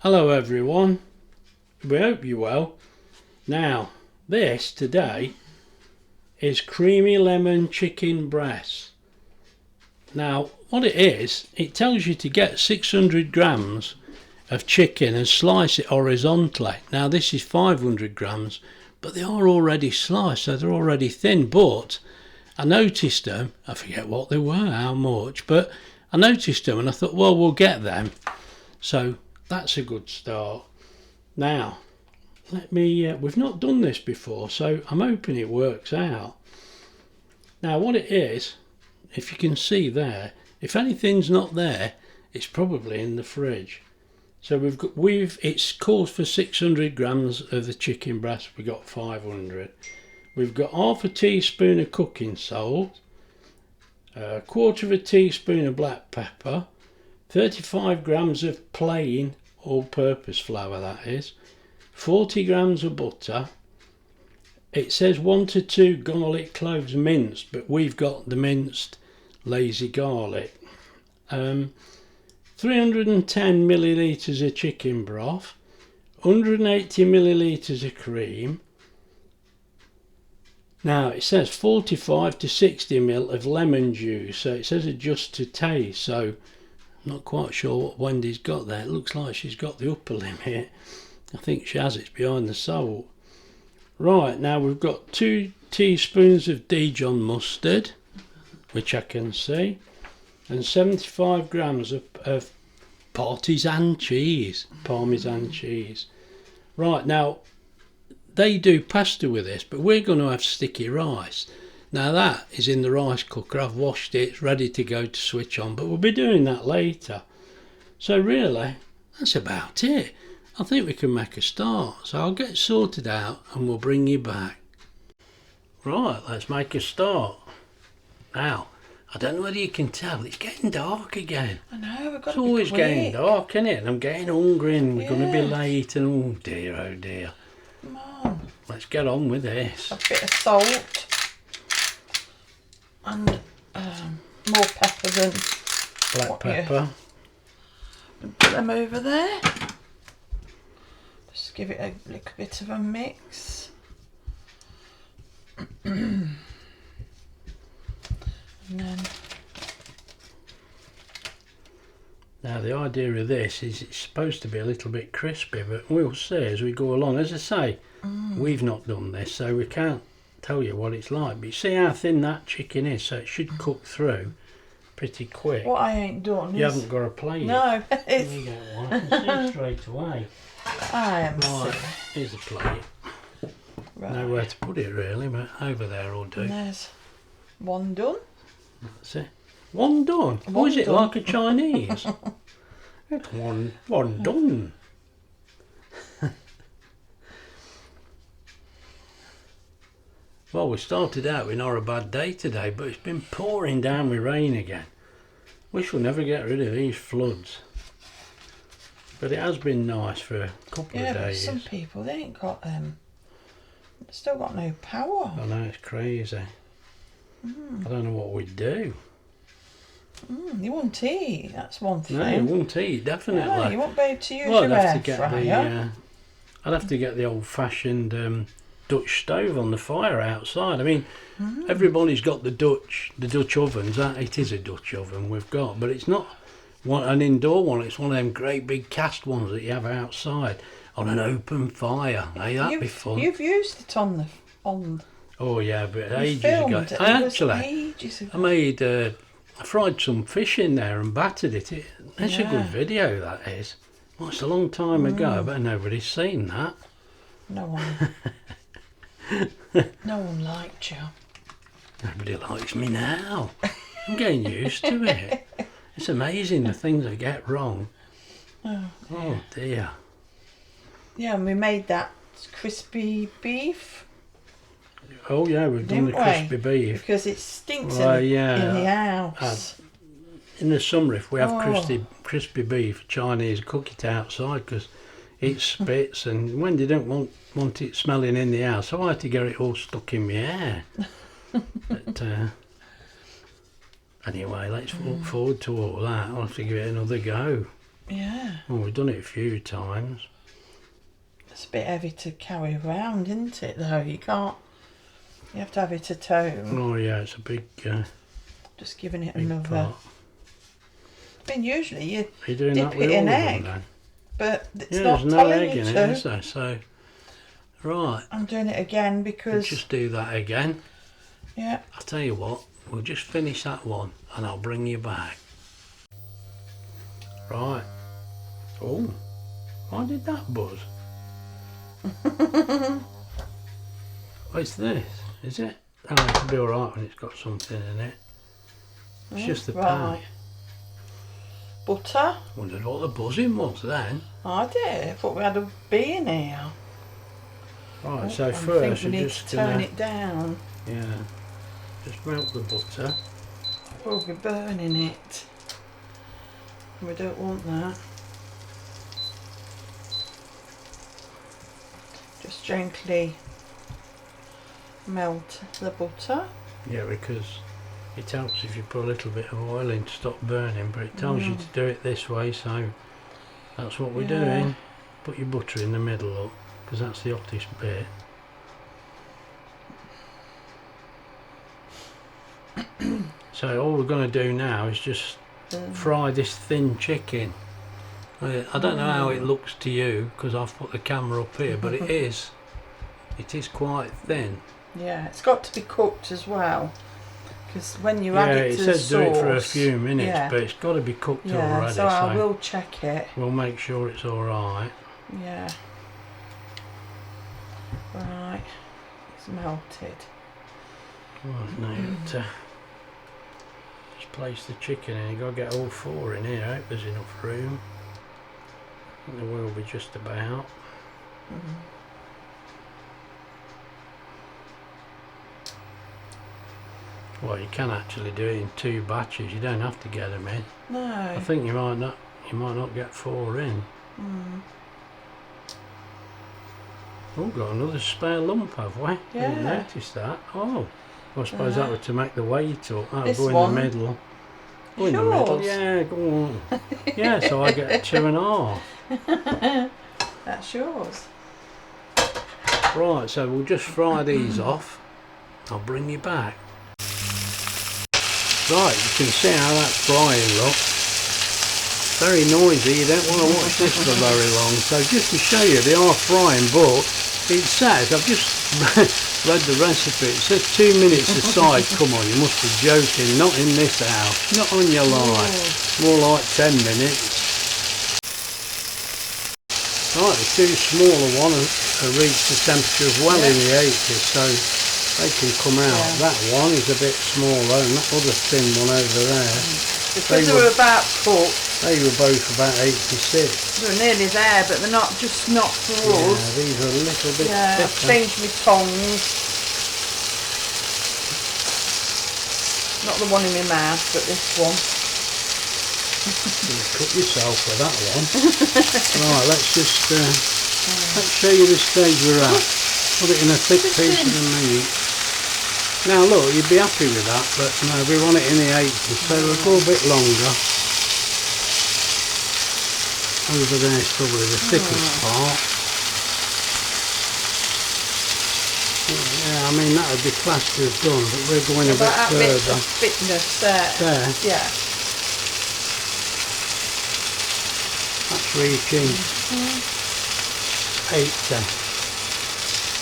Hello everyone, we hope you're well. Now this today is creamy lemon chicken breast. Now what it is, it tells you to get 600 grams of chicken and slice it horizontally. Now this is 500 grams, but they are already sliced, so they're already thin. But I noticed them, I forget what they were, how much, but I noticed them and I thought, well, we'll get them. So that's a good start. Now let me we've not done this before, so I'm hoping it works out. Now what it is, if you can see there, if anything's not there, it's probably in the fridge. So it's calls for 600 grams of the chicken breast. We got 500. We've got half a teaspoon of cooking salt, a quarter of a teaspoon of black pepper, 35 grams of plain all-purpose flour, that is, 40 grams of butter. It says 1 to 2 garlic cloves minced, but we've got the minced lazy garlic. 310 millilitres of chicken broth, 180 millilitres of cream. Now it says 45 to 60 ml of lemon juice, so it says adjust to taste, so I'm not quite sure what Wendy's got there. It looks like she's got the upper limit. I think she has, it's behind the salt. Right, now we've got 2 teaspoons of Dijon mustard, which I can see, and 75 grams of parmesan cheese. Right, now they do pasta with this, but we're going to have sticky rice. Now that is in the rice cooker. I've washed it, it's ready to go to switch on, but we'll be doing that later. So really, that's about it. I think we can make a start. So I'll get sorted out and we'll bring you back. Right, let's make a start. Now, I don't know whether you can tell, it's getting dark again. I know, we've got It's to be always quick. getting dark, isn't it? And I'm getting hungry and we're going to be late and oh dear. Come on. Let's get on with this. A bit of salt. And more pepper than Black pepper. put them over there. Just give it a little bit of a mix. And then Now the idea of this is it's supposed to be a little bit crispy, but we'll see as we go along. As I say, we've not done this, so we can't tell you what it's like. But you see how thin that chicken is, so it should cook through pretty quick. what I ain't done You is... haven't got a plate. No, it's... You get one. I can see straight away. I am Right, sick. here's a plate. Right. Nowhere to put it really, but over there will do. And there's one done. That's it. One done. One Was it done. like a Chinese? It's one done. Well, we started out with not a bad day today, but it's been pouring down with rain again. Wish we'll never get rid of these floods. But it has been nice for a couple Yeah, of but days. some people, they ain't got... still got no power. I know, it's crazy. I don't know what we'd do. You won't eat, that's one thing. No, you won't eat, definitely. No, you won't be able to use Well, your I'd have air to get fryer. I'd have to get the old-fashioned Dutch stove on the fire outside. I mean, everybody's got the Dutch ovens. It is a Dutch oven we've got, but it's not an indoor one. It's one of them great big cast ones that you have outside on an open fire. Hey, that'd be fun. You've used it on... Oh yeah, but You ages ago. filmed it. I It was actually, ages ago. I made, I fried some fish in there and battered it. It's a good Yeah. video, that is. Well, it's a long time ago, but nobody's seen that. No one... no one liked you. Nobody likes me now. I'm getting used to it. It's amazing the things I get wrong. Oh dear. Yeah, and we made that crispy beef. Oh yeah, we've done the Didn't crispy we? beef. Because it stinks Well, in yeah, the house. In the summer, if we have Oh. crispy beef, Chinese cook it outside because it spits, and Wendy don't want it smelling in the house, so I had to get it all stuck in my hair. But anyway, let's look forward to all that. I'll have to give it another go. Yeah. Well, we've done it a few times. It's a bit heavy to carry around, isn't it, though? You can't... You have to have it at home. Oh yeah, it's a big... Just giving it big another... pot. I mean, usually you Are you doing dip that with it in all of egg, them, then? but it's Yeah, not there's no telling egg you in it, to. is there? So, right. I'm doing it again We'll because... just do that again. Yeah. I'll tell you what, we'll just finish that one and I'll bring you back. Right. Oh, why did that buzz? What's this? Is it? Oh, it'll be alright when it's got something in it. It's just the pan. Butter. Wondered what the buzzing was then. I did. I thought we had a bee in here. Right, so I first think we we're need just to turn gonna... it down. Yeah. Just melt the butter. We'll be burning it. We don't want that. Just gently melt the butter. Yeah, because it helps if you put a little bit of oil in to stop burning, but it tells you to do it this way, so that's what we're doing. Put your butter in the middle, look, because that's the hottest bit. So all we're going to do now is just fry this thin chicken. I don't know how it looks to you because I've put the camera up here, but it is quite thin. Yeah, it's got to be cooked as well, because when you add it to the sauce... Yeah, it says do it for a few minutes, but it's got to be cooked already. So I will check it. We'll make sure it's alright. Yeah. Right, it's melted. Right, now just place the chicken in. You've got to get all four in here. I hope there's enough room. I think there will be just about. Well, you can actually do it in 2 batches. You don't have to get them in. No. I think you might not get 4 in. Oh, got another spare lump, have we? Yeah. I didn't notice that. Oh, well, I suppose that was to make the weight up. That'll This go in one? the middle. Go in the middle. Yeah, go on. Yeah, so I get 2.5. That's yours. Right, so we'll just fry these off. I'll bring you back. Right, you can see how that's frying, look. Very noisy, you don't want to watch this for very long. So just to show you, they are frying, but it says, I've just read the recipe, it says 2 minutes aside. Come on, you must be joking. Not in this house, not on your life. More like 10 minutes. Right, the 2 smaller ones have reached the temperature of well in the 80s, so they can come out. That one is a bit smaller, and that other thin one over there. Because they were about cooked. They were both about 86. They were nearly there, but they're not for us. Yeah, these are a little bit thicker. I've changed my tongs. Not the one in my mouth, but this one. You cut yourself with that one. Right, let's just let's show you the stage we're at. Put it in a thick piece of the meat. Now look, you'd be happy with that, but no, we want it in the 80s, so we'll go a bit longer. Over there's probably the thickest part. Yeah, I mean that would be classed as done, but we're going a bit further. Thickness there. There. Yeah. That's reaching 80.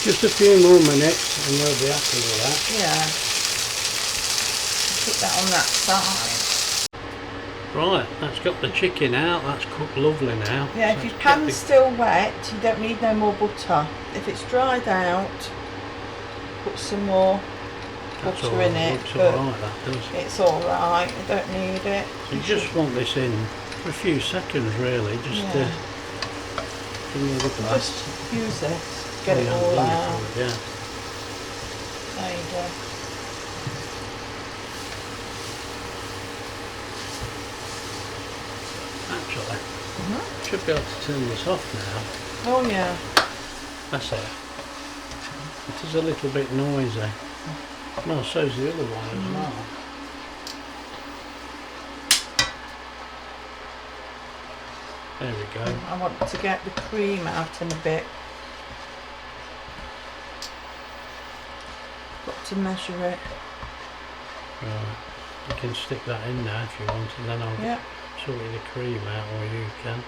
Just a few more minutes and we'll be happy with that. Yeah. Put that on that side. Right, that's got the chicken out, that's cooked lovely now. Yeah, So if your pan's still wet, you don't need no more butter. If it's dried out, put some more butter in it. Looks alright, that does. It's alright, I don't need it. So you just want this in for a few seconds really, just to give me the glass. Just use this, get it all out. Yeah. There you go. Actually, should be able to turn this off now. Oh yeah. That's it. It is a little bit noisy. Well, so's the other one as well. There we go. I want to get the cream out in a bit. Got to measure it. Right. You can stick that in there if you want, and then I'll sort the cream out, or you can.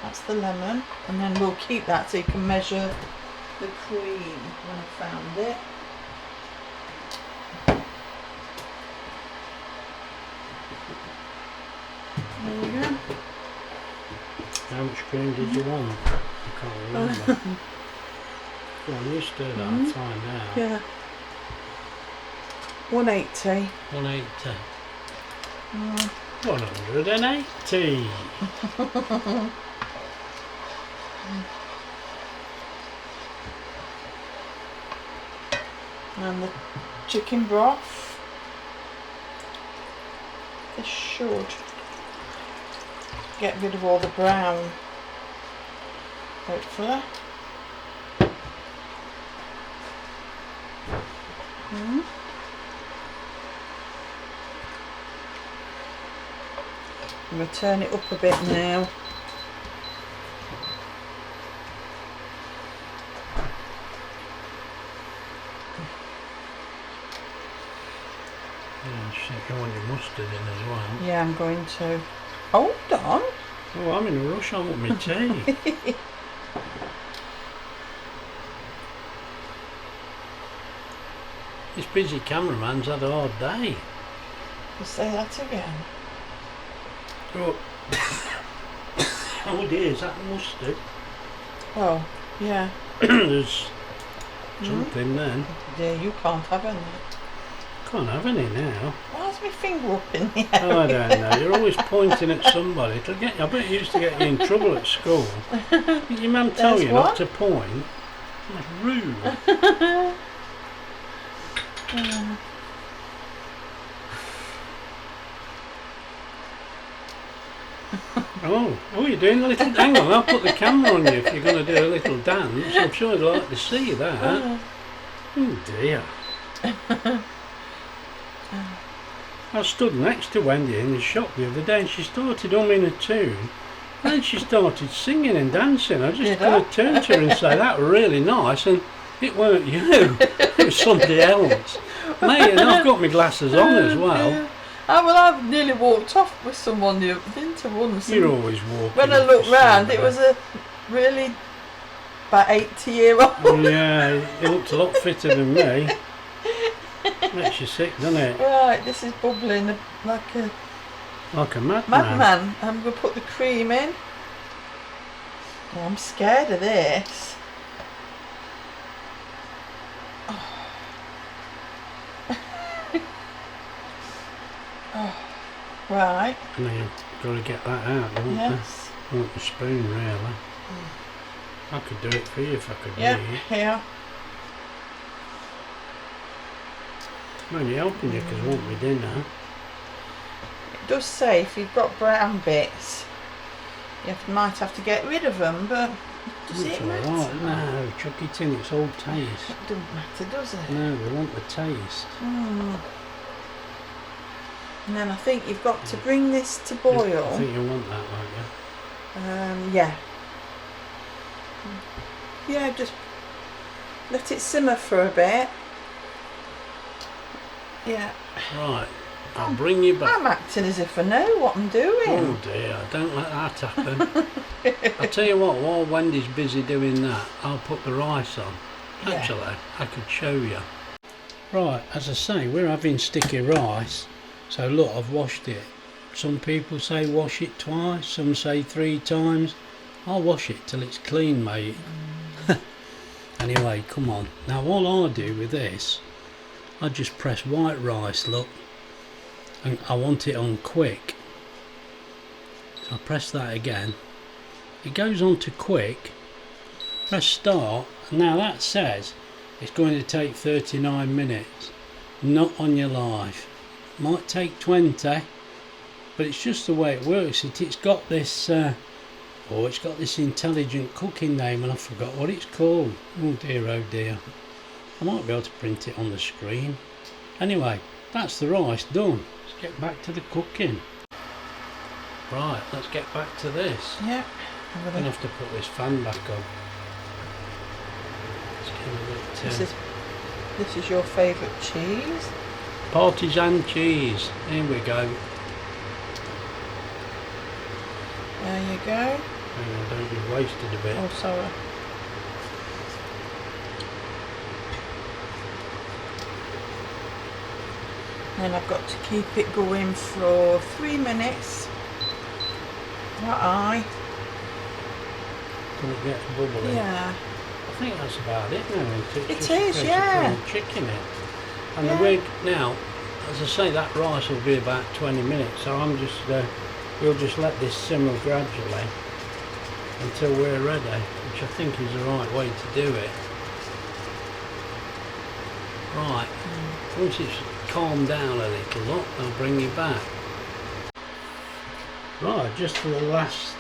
That's the lemon, and then we'll keep that so you can measure the cream when I found it. There you go. How much cream did you want? I can't remember. Go on, you stir that, I'll find out. Yeah. 180. 180. 180. And the chicken broth. This should get rid of all the brown, hopefully. I'm going to turn it up a bit now. You want your mustard in as well. Yeah, I'm going to. Hold on. Oh, I'm in a rush, I want my tea. This busy cameraman's had a hard day. You say that again. Oh, oh dear, is that mustard? Oh, yeah. There's something then. Yeah, you can't have any. Can't have any now. Why's my finger up in the air? Oh, I don't know. You're always pointing at somebody. I bet it used to get you in trouble at school. Did your mum tell you not to point? That's rude. Oh, you're doing a little... Hang on, I'll put the camera on you if you're going to do a little dance. I'm sure I'd like to see that. Oh dear. I stood next to Wendy in the shop the other day and she started humming a tune. And then she started singing and dancing. I just going to turn to her and say, that was really nice, and it weren't you, it was somebody else. Mate, and I've got my glasses on as well. Oh, well, I've nearly walked off with someone the other once. You're always walking. When I looked round, it was a really about 80-year-old. Yeah, he looked a lot fitter than me. Makes you sick, doesn't it? Right, this is bubbling like a madman. I'm going to put the cream in. Oh, I'm scared of this. Oh. Oh. Right. Now you've got to get that out, don't you? Yes. You want the spoon, really. I could do it for you if I could Yeah, read. here. I'm only helping you because I want my dinner. It does say if you've got brown bits, might have to get rid of them, but does it matter? Right. No, chuck it in, it's all taste. It doesn't matter, does it? No, we want the taste. And then I think you've got to bring this to boil. I think you want that, won't you? Yeah. Yeah, just let it simmer for a bit. Yeah. Right, I'll bring you back. I'm acting as if I know what I'm doing. Oh dear, don't let that happen. I'll tell you what, while Wendy's busy doing that, I'll put the rice on. Actually, I could show you. Right, as I say, we're having sticky rice. So look, I've washed it. Some people say wash it twice, some say 3 times. I'll wash it till it's clean, mate. Anyway, come on. Now all I do with this, I just press white rice, look. And I want it on quick. So I press that again. It goes on to quick. Press start, and now that says it's going to take 39 minutes. Not on your life. Might take 20, but it's just the way it works. It's got this it's got this intelligent cooking name, and I forgot what it's called. Oh dear. I might be able to print it on the screen. Anyway, that's the rice done. Let's get back to the cooking. Right, let's get back to this. Yeah. I'm going to have to put this fan back on. It's getting a bit, this is your favourite cheese? Partisan cheese. Here we go. There you go. Hang on, don't be wasted a bit. Oh, sorry. And I've got to keep it going for 3 minutes. Right. Can it get bubbly? Yeah. I think that's about it now, isn't it? It Just is, yeah. Chicken it. And yeah. the wig now, as I say, that rice will be about 20 minutes. So I'm just, we'll just let this simmer gradually until we're ready, which I think is the right way to do it. Right. Once it's calmed down a little, look, I'll bring you back. Right, just for the last,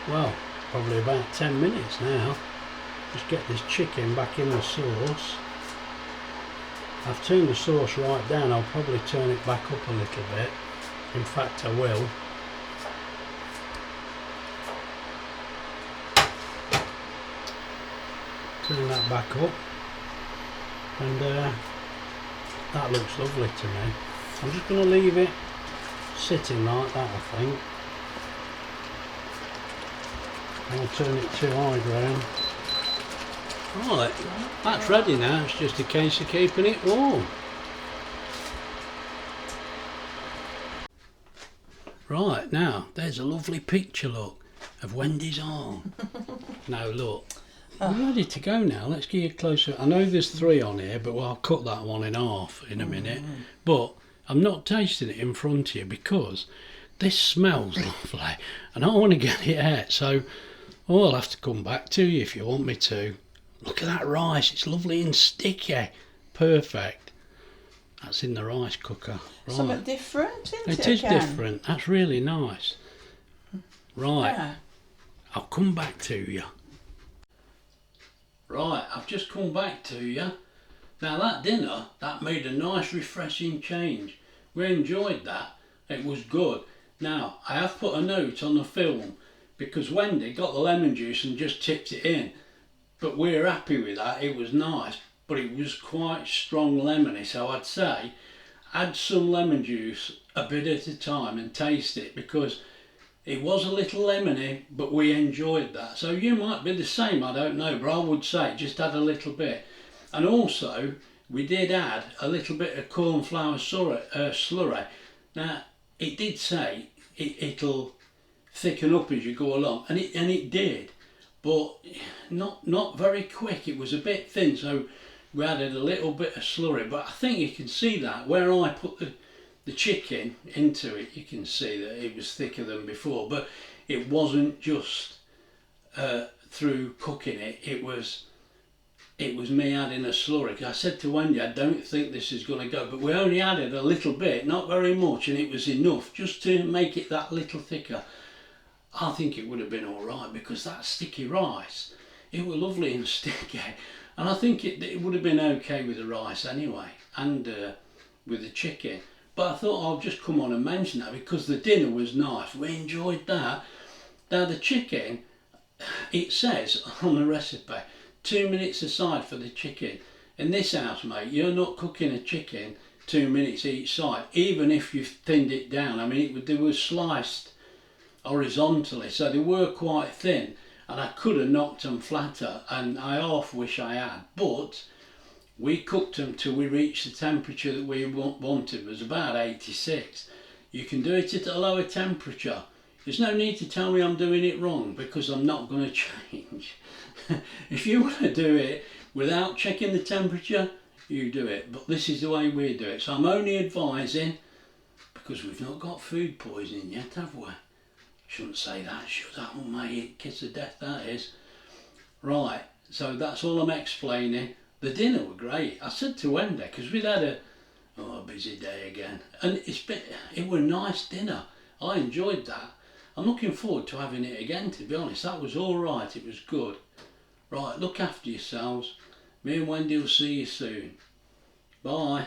well, probably about 10 minutes now. Just get this chicken back in the sauce. I've turned the sauce right down. I'll probably turn it back up a little bit. In fact, I will. Turn that back up. And that looks lovely to me. I'm just going to leave it sitting like that, I think. I'll turn it to high ground. Right, that's ready now. It's just a case of keeping it warm. Right, now there's a lovely picture, look, of Wendy's arm. Now look, we're ready to go now. Let's get you closer. I know there's 3 on here, but I'll cut that one in half in a minute. But I'm not tasting it in front of you because this smells lovely and I want to get it out. So I'll have to come back to you if you want me to. Look at that rice, it's lovely and sticky. Perfect. That's in the rice cooker. Right. Something different, isn't it? It is different. That's really nice. Right. Yeah. I'll come back to you. Right, I've just come back to you. Now that dinner, that made a nice refreshing change. We enjoyed that. It was good. Now, I have put a note on the film because Wendy got the lemon juice and just tipped it in. But we're happy with that. It was nice, but it was quite strong lemony. So I'd say add some lemon juice a bit at a time and taste it because it was a little lemony, but we enjoyed that. So you might be the same, I don't know, but I would say just add a little bit. And also, we did add a little bit of cornflour slurry. Now, it did say it'll thicken up as you go along, and it did, but not very quick. It was a bit thin, so we added a little bit of slurry. But I think you can see that where I put the chicken into it, you can see that it was thicker than before, but it wasn't just through cooking it. It was me adding a slurry. I said to Wendy, I don't think this is going to go, but we only added a little bit, not very much, and it was enough just to make it that little thicker. I think it would have been all right because that sticky rice, it was lovely and sticky, and I think it would have been okay with the rice anyway, and with the chicken. But I thought I'll just come on and mention that because the dinner was nice. We enjoyed that. Now the chicken, it says on the recipe, 2 minutes aside for the chicken. In this house, mate, you're not cooking a chicken 2 minutes each side, even if you've thinned it down. I mean, they were sliced horizontally, so they were quite thin, and I could have knocked them flatter, and I half wish I had, but we cooked them till we reached the temperature that we wanted, was about 86. You can do it at a lower temperature. There's no need to tell me I'm doing it wrong because I'm not going to change. If you want to do it without checking the temperature, you do it, but this is the way we do it. So I'm only advising because we've not got food poisoning yet, have we? Shouldn't say that, should I? Oh mate, kiss of death that is. Right, so that's all I'm explaining. The dinner were great. I said to Wendy, because we'd had a busy day again, and it was a nice dinner. I enjoyed that. I'm looking forward to having it again, to be honest. That was all right, it was good. Right, look after yourselves. Me and Wendy will see you soon. Bye.